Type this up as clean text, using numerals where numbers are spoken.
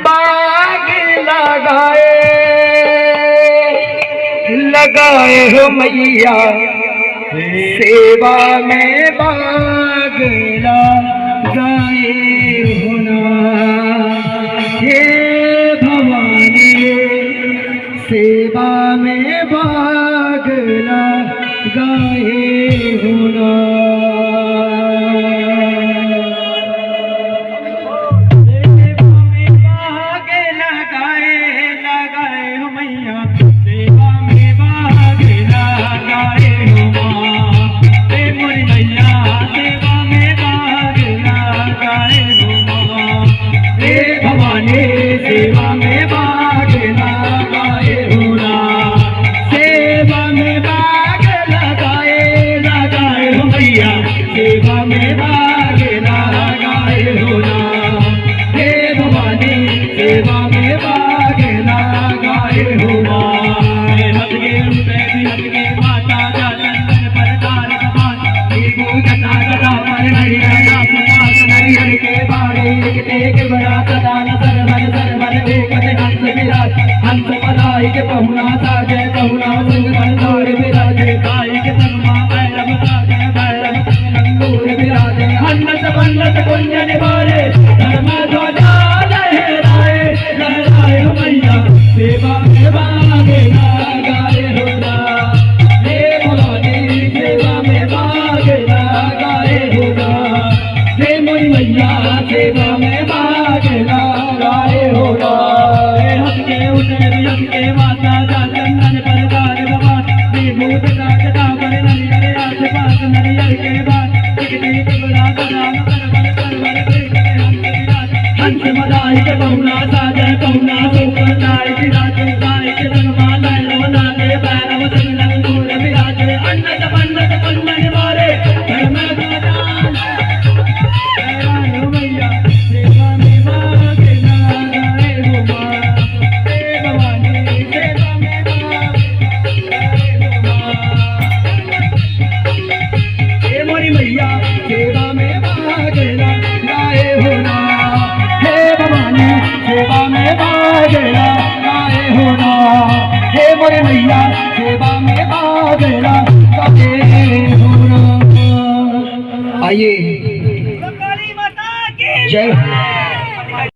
बाग लगाए हो मैया सेवा में बाग लगाए हो ना। हे भवानी सेवा में बाग लगाए हो ना। सेवा में बाग लगाए हो ना। सेवा में बाग लगाए हो मैया सेवा में बाग लगाए हो ना। हे भवानी सेवा में बाग लगाए हो ना। हट गे माता जालन पर तार कमान जटा जटा पर नरिया नरियर के बाड़े एक बड़ा सदान हंस पदाई के पहुना साजे पहुना संग बंदूर विराजे ताई के संग मां भैरव साजे भैरव नंदूर विराजे हन्नत बन्नत कुंज निवारे धर्म ध्वजा लहराए हो मैया सेवा में बाग लगाए हो ना। हे भवानी सेवा में बाग लगाए हो ना। हे मोरी मैया सेवा में बाग लगाए हो ना। के माता जाचंदन पर गार भगवान विभूत जटा पर नरियर आस पास नरियर के बाद एक बड़ा गदाम हंस मदाई के बहुना साजे बहुना सुपर नाई विराजे गाय के संगमा नैनो नागे भैरव संग नंदूर विराजे अन्नत बन्नत कुंजन मारे धर्म दान मैया सेवा में बाग लगाए हो मां। मैया सेवा में बाग लगाए हो ना। हे भवानी सेवा में बाग लगाए हो ना। हे मोरे मैया सेवा में बाग लगाए हो ना। आइए